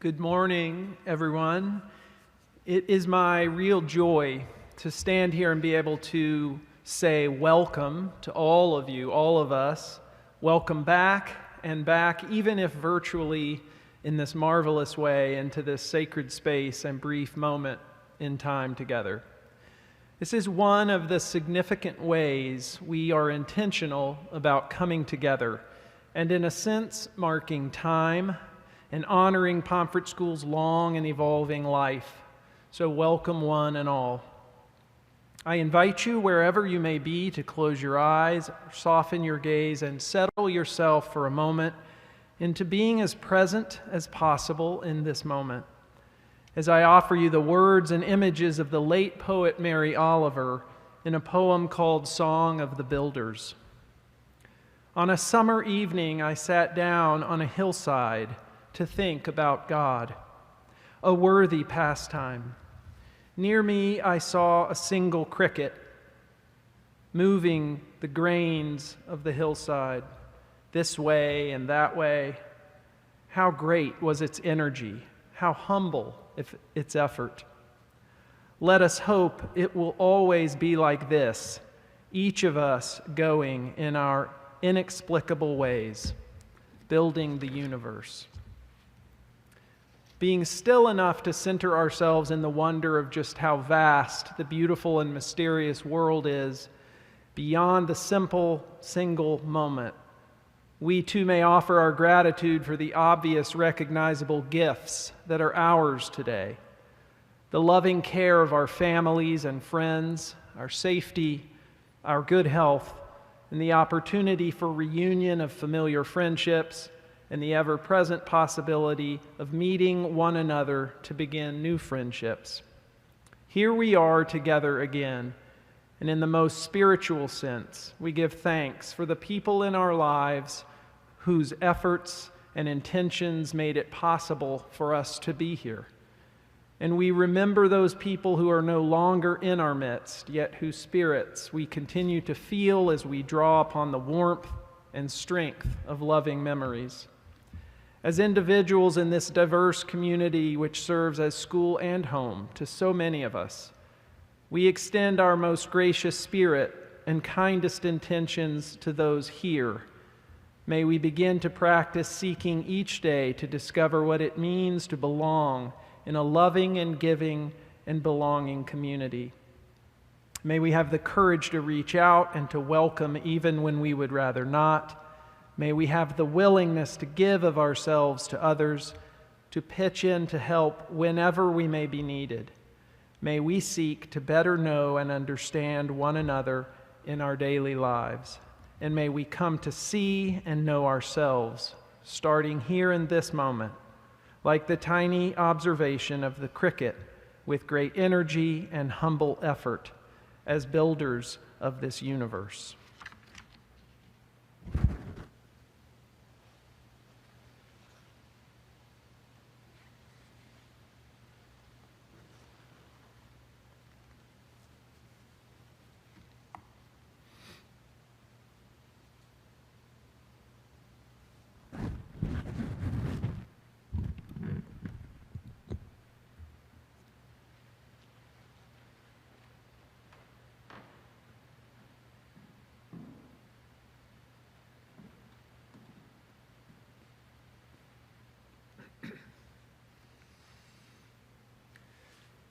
Good morning, everyone. It is my real joy to stand here and be able to say welcome to all of you, all of us. Welcome back and back, even if virtually in this marvelous way, into this sacred space and brief moment in time together. This is one of the significant ways we are intentional about coming together and, in a sense, marking time and honoring Pomfret School's long and evolving life. So welcome one and all. I invite you, wherever you may be, to close your eyes, soften your gaze, and settle yourself for a moment into being as present as possible in this moment. As I offer you the words and images of the late poet Mary Oliver in a poem called Song of the Builders. On a summer evening, I sat down on a hillside to think about God, a worthy pastime. Near me, I saw a single cricket moving the grains of the hillside this way and that way. How great was its energy, how humble its effort. Let us hope it will always be like this, each of us going in our inexplicable ways, building the universe. Being still enough to center ourselves in the wonder of just how vast the beautiful and mysterious world is, beyond the simple, single moment, we too may offer our gratitude for the obvious, recognizable gifts that are ours today. The loving care of our families and friends, our safety, our good health, and the opportunity for reunion of familiar friendships, and the ever-present possibility of meeting one another to begin new friendships. Here we are together again, and in the most spiritual sense, we give thanks for the people in our lives whose efforts and intentions made it possible for us to be here. And we remember those people who are no longer in our midst, yet whose spirits we continue to feel as we draw upon the warmth and strength of loving memories. As individuals in this diverse community which serves as school and home to so many of us, we extend our most gracious spirit and kindest intentions to those here. May we begin to practice seeking each day to discover what it means to belong in a loving and giving and belonging community. May we have the courage to reach out and to welcome even when we would rather not. May we have the willingness to give of ourselves to others, to pitch in to help whenever we may be needed. May we seek to better know and understand one another in our daily lives. And may we come to see and know ourselves, starting here in this moment, like the tiny observation of the cricket, with great energy and humble effort as builders of this universe.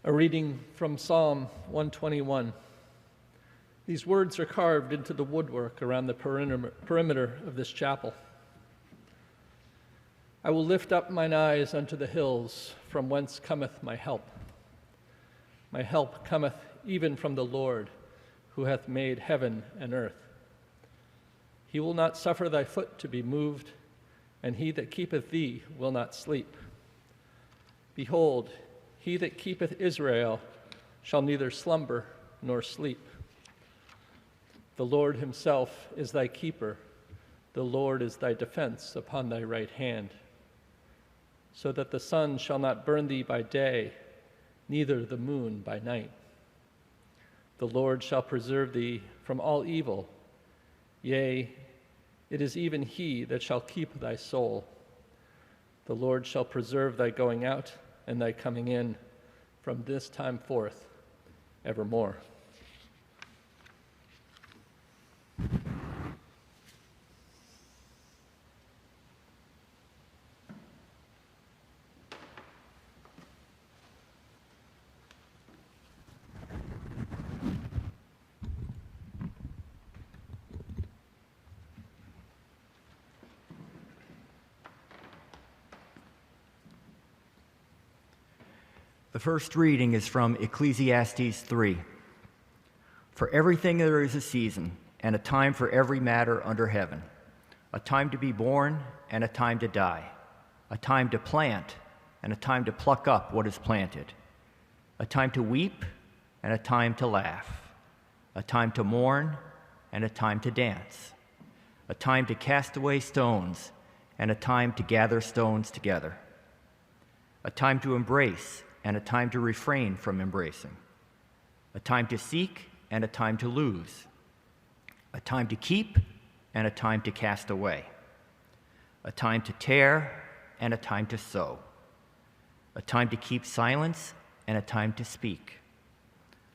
A reading from Psalm 121. These words are carved into the woodwork around the perimeter of this chapel. I will lift up mine eyes unto the hills, from whence cometh my help. My help cometh even from the Lord, who hath made heaven and earth. He will not suffer thy foot to be moved, and he that keepeth thee will not sleep. Behold, he that keepeth Israel shall neither slumber nor sleep. The Lord himself is thy keeper. The Lord is thy defense upon thy right hand. So that the sun shall not burn thee by day, neither the moon by night. The Lord shall preserve thee from all evil. Yea, it is even he that shall keep thy soul. The Lord shall preserve thy going out and thy coming in from this time forth evermore. The first reading is from Ecclesiastes 3. For everything there is a season, and a time for every matter under heaven, a time to be born and a time to die, a time to plant and a time to pluck up what is planted, a time to weep and a time to laugh, a time to mourn and a time to dance, a time to cast away stones and a time to gather stones together, a time to embrace and a time to refrain from embracing, a time to seek and a time to lose, a time to keep and a time to cast away, a time to tear and a time to sow, a time to keep silence and a time to speak,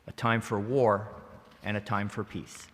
a time for war and a time for peace.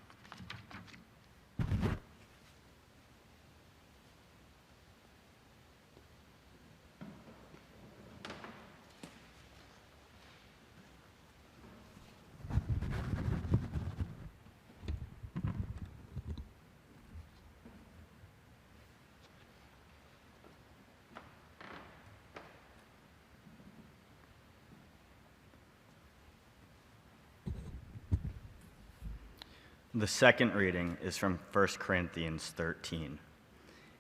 The second reading is from 1 Corinthians 13.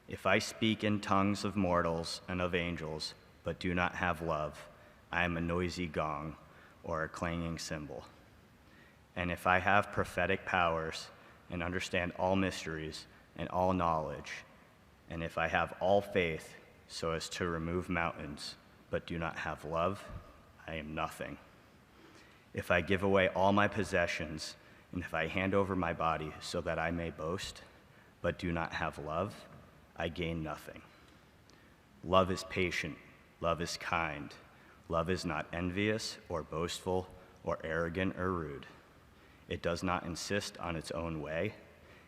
If I speak in tongues of mortals and of angels, but do not have love, I am a noisy gong or a clanging cymbal. And if I have prophetic powers and understand all mysteries and all knowledge, and if I have all faith so as to remove mountains, but do not have love, I am nothing. If I give away all my possessions, and if I hand over my body so that I may boast, but do not have love, I gain nothing. Love is patient, love is kind, love is not envious or boastful or arrogant or rude. It does not insist on its own way.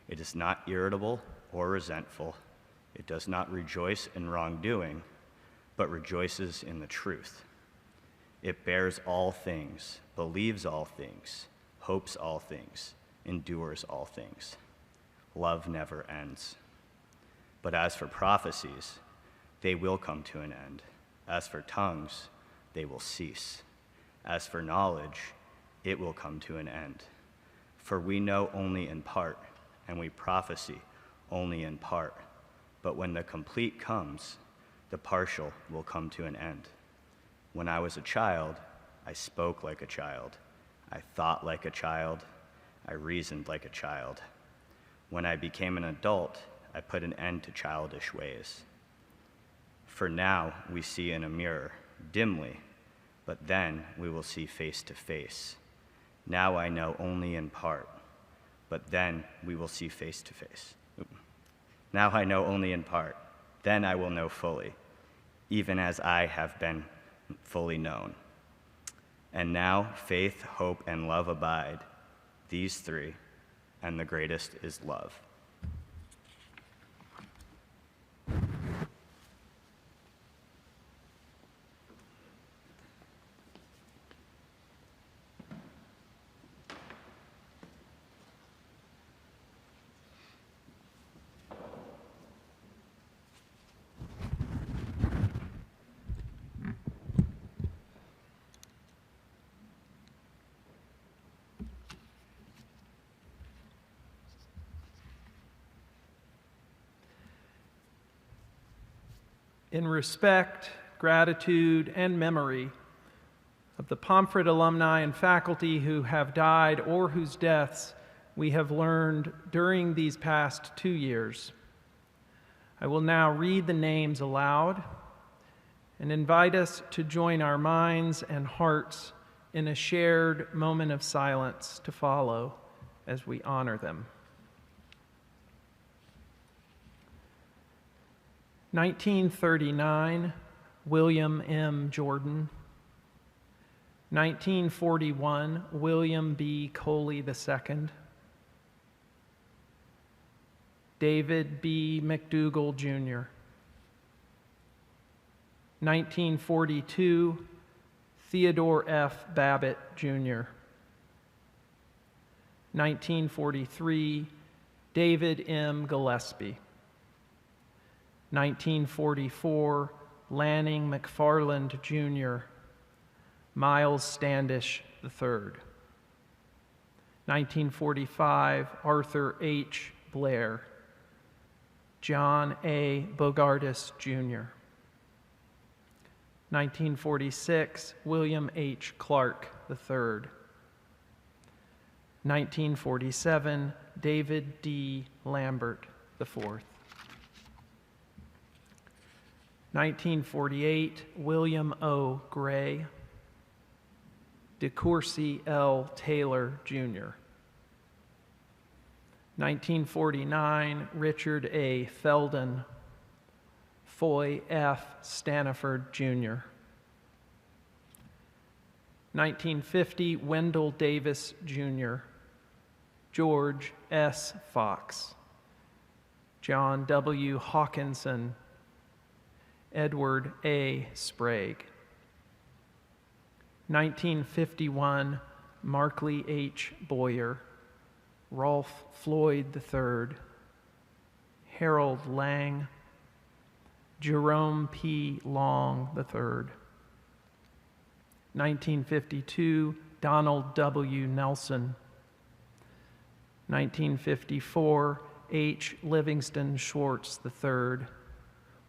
It is not irritable or resentful. It does not rejoice in wrongdoing, but rejoices in the truth. It bears all things, believes all things, hopes all things, endures all things. Love never ends. But as for prophecies, they will come to an end. As for tongues, they will cease. As for knowledge, it will come to an end. For we know only in part, and we prophesy only in part. But when the complete comes, the partial will come to an end. When I was a child, I spoke like a child. I thought like a child. I reasoned like a child. When I became an adult, I put an end to childish ways. For now we see in a mirror, dimly, but then we will see face to face. Now I know only in part, but then we will see face to face. Now I know only in part, then I will know fully, even as I have been fully known. And now faith, hope, and love abide, these three, and the greatest is love. In respect, gratitude, and memory of the Pomfret alumni and faculty who have died or whose deaths we have learned during these past 2 years, I will now read the names aloud and invite us to join our minds and hearts in a shared moment of silence to follow as we honor them. 1939, William M. Jordan. 1941, William B. Coley II. David B. McDougall, Jr. 1942, Theodore F. Babbitt, Jr. 1943, David M. Gillespie. 1944, Lanning McFarland, Jr., Miles Standish III. 1945, Arthur H. Blair. John A. Bogardus, Jr. 1946, William H. Clark III. 1947, David D. Lambert IV. 1948, William O. Gray. DeCourcy L. Taylor, Jr. 1949, Richard A. Felden. Foy F. Staniford, Jr. 1950, Wendell Davis, Jr. George S. Fox. John W. Hawkinson. Edward A. Sprague. 1951, Markley H. Boyer. Rolfe Floyd III. Harold Lang. Jerome P. Long III. 1952, Donald W. Nelson. 1954, H. Livingston Schwartz III.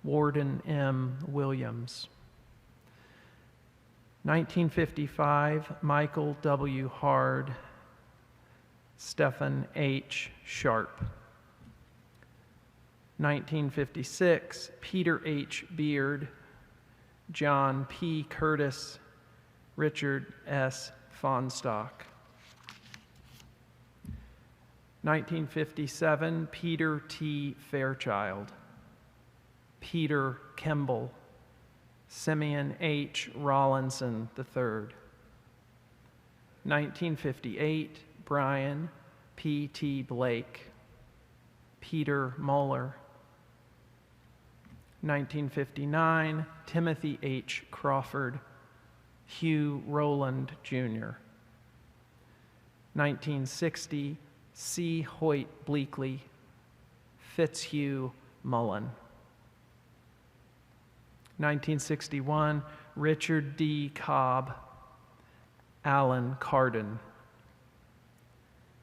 Warden M. Williams. 1955, Michael W. Hard. Stephen H. Sharp. 1956, Peter H. Beard. John P. Curtis. Richard S. Fonstock. 1957, Peter T. Fairchild. Peter Kemble. Simeon H. Rawlinson III. 1958, Brian P. T. Blake. Peter Muller. 1959, Timothy H. Crawford. Hugh Rowland, Jr. 1960, C. Hoyt Bleakley. Fitzhugh Mullen. 1961, Richard D. Cobb. Alan Carden.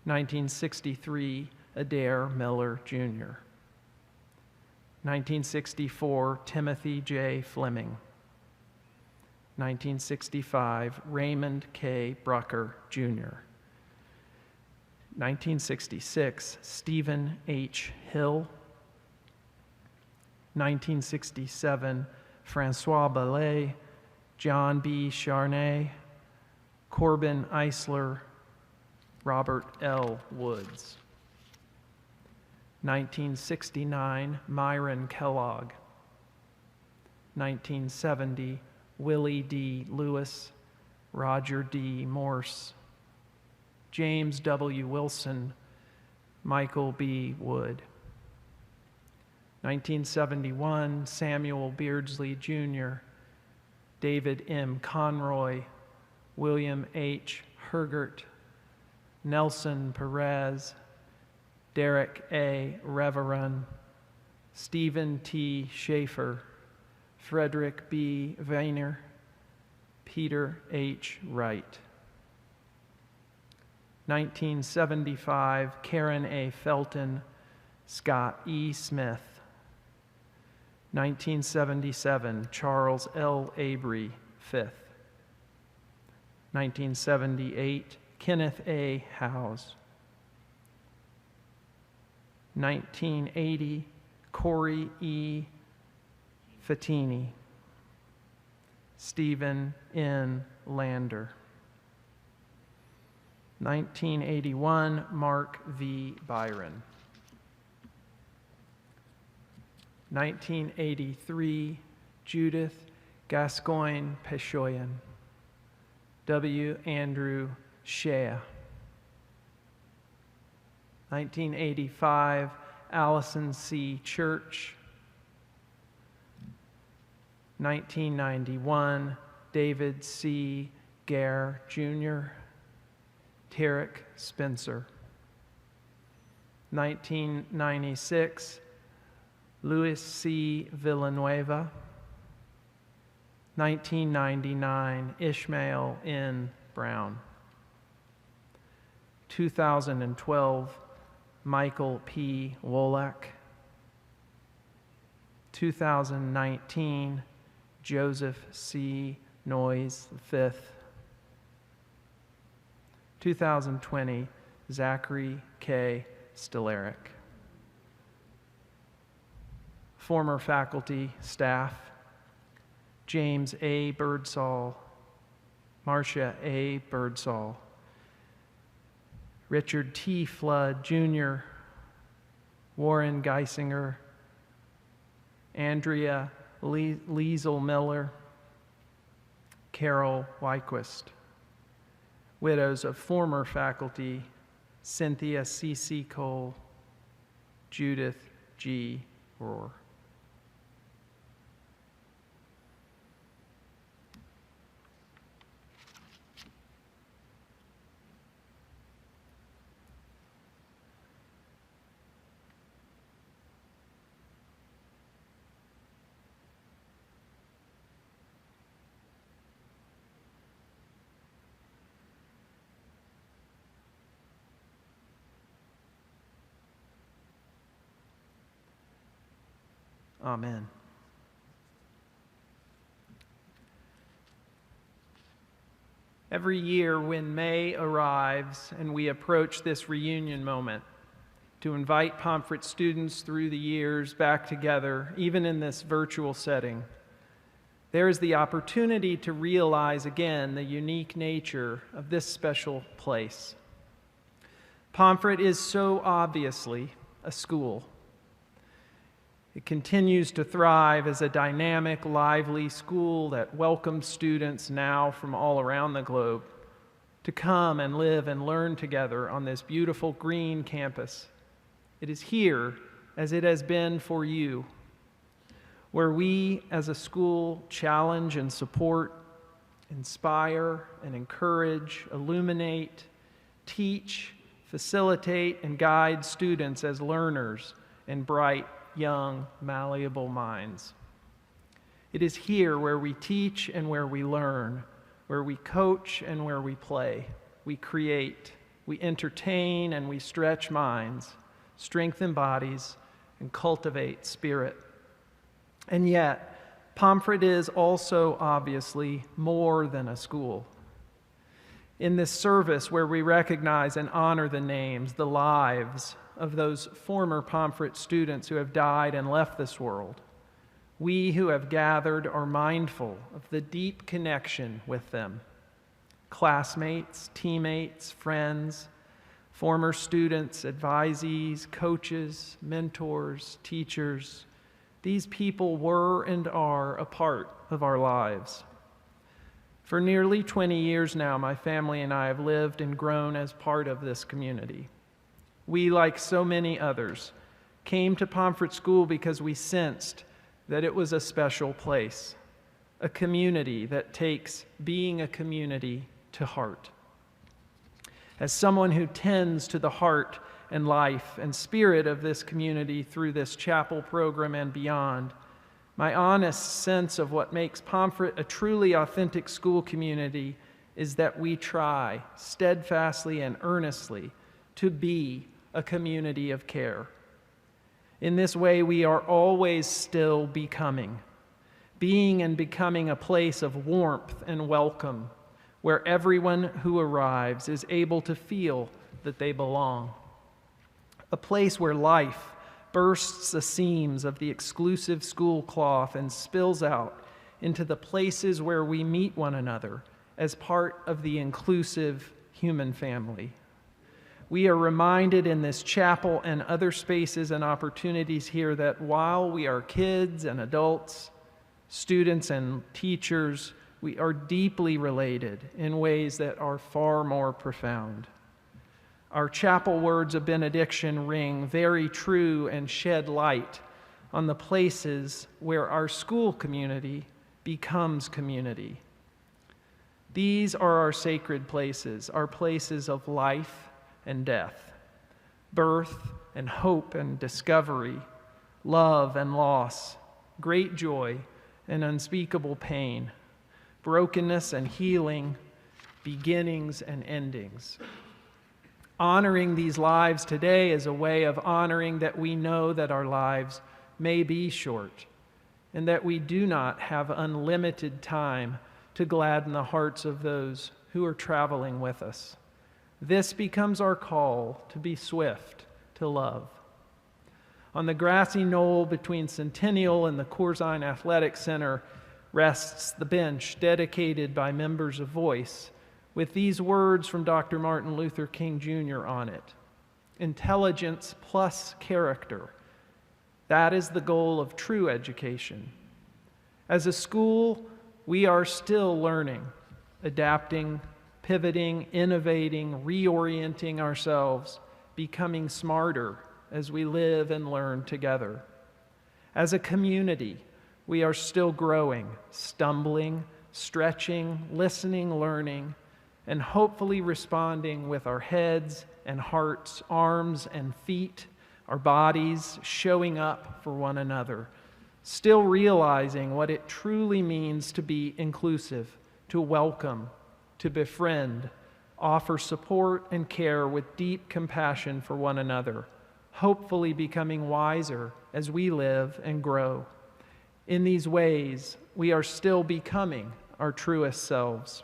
1963, Adair Miller, Jr. 1964, Timothy J. Fleming. 1965, Raymond K. Brucker, Jr. 1966, Stephen H. Hill. 1967, Francois Ballet, John B. Charnay, Corbin Eisler, Robert L. Woods. 1969, Myron Kellogg. 1970, Willie D. Lewis, Roger D. Morse, James W. Wilson, Michael B. Wood. 1971, Samuel Beardsley, Jr., David M. Conroy, William H. Hergert, Nelson Perez, Derek A. Reveron, Stephen T. Schaefer, Frederick B. Vayner, Peter H. Wright. 1975, Karen A. Felton, Scott E. Smith. 1977, Charles L. Abry, 5th. 1978, Kenneth A. Howes. 1980, Corey E. Fatini. Stephen N. Lander. 1981, Mark V. Byron. 1983, Judith Gascoigne Peshoyan. W. Andrew Shea. 1985, Allison C. Church. 1991, David C. Gare, Jr. Tarek Spencer. 1996, Luis C. Villanueva. 1999, Ishmael N. Brown. 2012, Michael P. Wolak. 2019, Joseph C. Noyes V. 2020, Zachary K. Steleric. Former faculty, staff, James A. Birdsall, Marcia A. Birdsall, Richard T. Flood, Jr., Warren Geisinger, Andrea Liesel Miller, Carol Wyquist. Widows of former faculty, Cynthia C.C. Cole, Judith G. Rohr. Amen. Every year when May arrives and we approach this reunion moment to invite Pomfret students through the years back together, even in this virtual setting, there is the opportunity to realize again the unique nature of this special place. Pomfret is so obviously a school. It continues to thrive as a dynamic, lively school that welcomes students now from all around the globe to come and live and learn together on this beautiful green campus. It is here, as it has been for you, where we as a school challenge and support, inspire and encourage, illuminate, teach, facilitate, and guide students as learners and bright, young, malleable minds. It is here where we teach and where we learn, where we coach and where we play. We create, we entertain, and we stretch minds, strengthen bodies, and cultivate spirit. And yet, Pomfret is also obviously more than a school. In this service where we recognize and honor the names, the lives of those former Pomfret students who have died and left this world, we who have gathered are mindful of the deep connection with them. Classmates, teammates, friends, former students, advisees, coaches, mentors, teachers, these people were and are a part of our lives. For nearly 20 years now, my family and I have lived and grown as part of this community. We, like so many others, came to Pomfret School because we sensed that it was a special place, a community that takes being a community to heart. As someone who tends to the heart and life and spirit of this community through this chapel program and beyond, my honest sense of what makes Pomfret a truly authentic school community is that we try steadfastly and earnestly to be a community of care. In this way, we are always still becoming, being and becoming a place of warmth and welcome, where everyone who arrives is able to feel that they belong. A place where life bursts the seams of the exclusive school cloth and spills out into the places where we meet one another as part of the inclusive human family. We are reminded in this chapel and other spaces and opportunities here that while we are kids and adults, Students and teachers, we are deeply related in ways that are far more profound. Our chapel words of benediction ring very true and shed light on the places where our school community becomes community. These are our sacred places, our places of life and death, birth and hope and discovery, love and loss, great joy and unspeakable pain, brokenness and healing, beginnings and endings. Honoring these lives today is a way of honoring that we know that our lives may be short and that we do not have unlimited time to gladden the hearts of those who are traveling with us. This becomes our call to be swift to love. On the grassy knoll between Centennial and the Corzine Athletic Center rests the bench dedicated by members of Voice with these words from Dr. Martin Luther King Jr. on it: intelligence plus character. That is the goal of true education. As a school, we are still learning, adapting, pivoting, innovating, reorienting ourselves, becoming smarter as we live and learn together. As a community, we are still growing, stumbling, stretching, listening, learning, and hopefully responding with our heads and hearts, arms and feet, our bodies, showing up for one another, still realizing what it truly means to be inclusive, to welcome, to befriend, offer support and care with deep compassion for one another, hopefully becoming wiser as we live and grow. In these ways, we are still becoming our truest selves.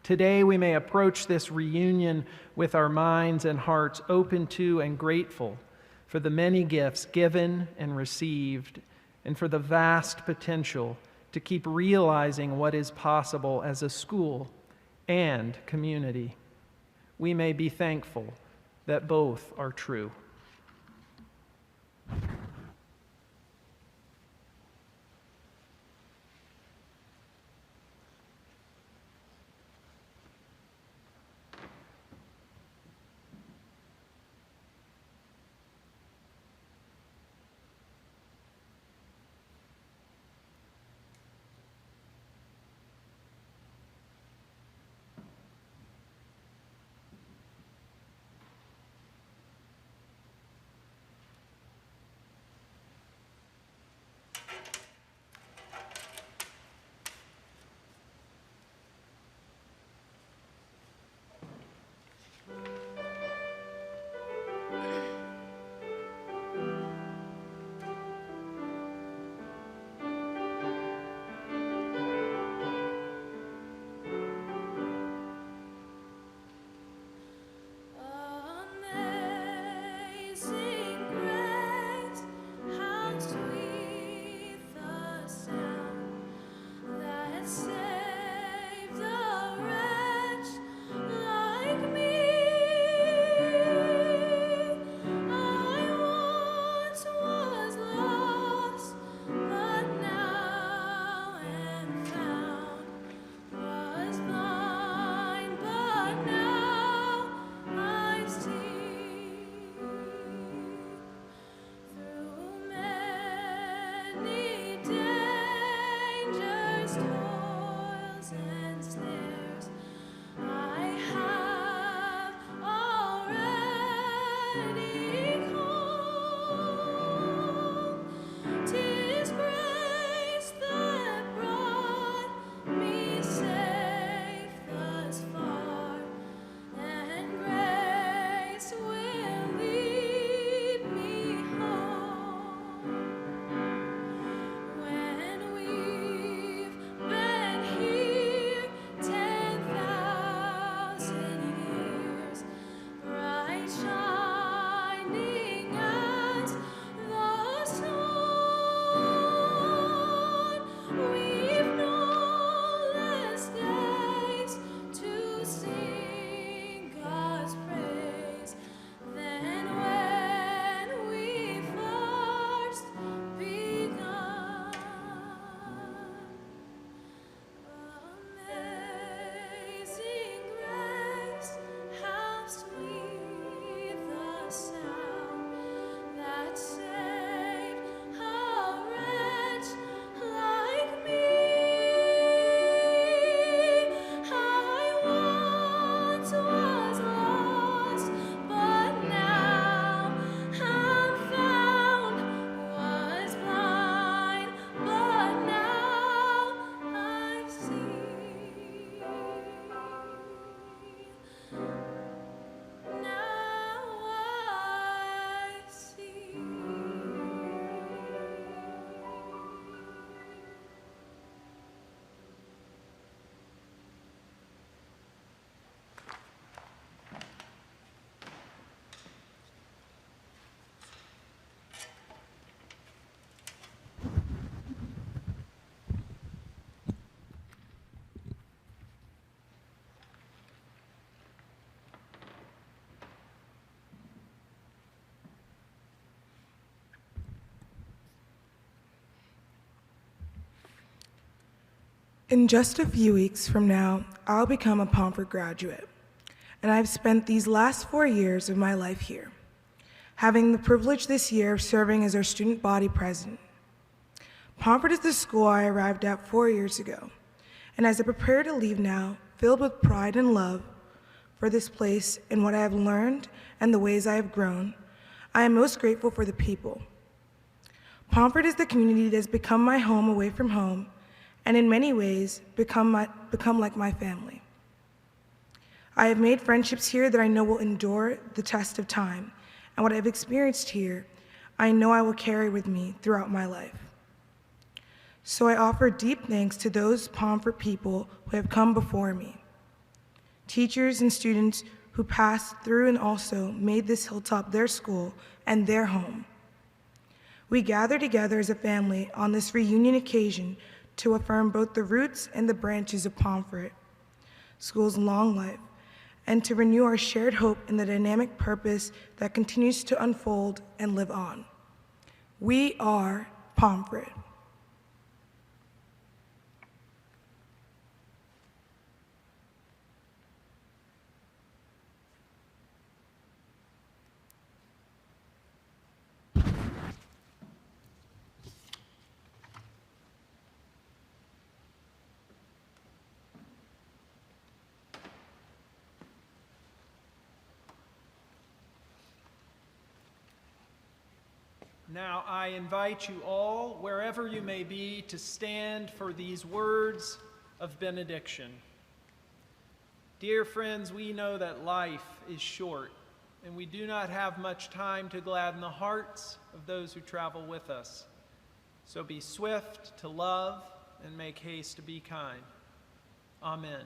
Today, we may approach this reunion with our minds and hearts open to and grateful for the many gifts given and received, and for the vast potential to keep realizing what is possible as a school and community. We may be thankful that both are true. In just a few weeks from now, I'll become a Pomfret graduate, and I've spent these last 4 years of my life here, having the privilege this year of serving as our student body president. Pomfret is the school I arrived at 4 years ago, and as I prepare to leave now, filled with pride and love for this place and what I have learned and the ways I have grown, I am most grateful for the people. Pomfret is the community that has become my home away from home, and in many ways become like my family. I have made friendships here that I know will endure the test of time, and what I've experienced here, I know I will carry with me throughout my life. So I offer deep thanks to those Pomfret people who have come before me, teachers and students who passed through and also made this hilltop their school and their home. We gather together as a family on this reunion occasion to affirm both the roots and the branches of Pomfret School's long life, and to renew our shared hope in the dynamic purpose that continues to unfold and live on. We are Pomfret. Now I invite you all, wherever you may be, to stand for these words of benediction. Dear friends, we know that life is short, and we do not have much time to gladden the hearts of those who travel with us. So be swift to love and make haste to be kind. Amen.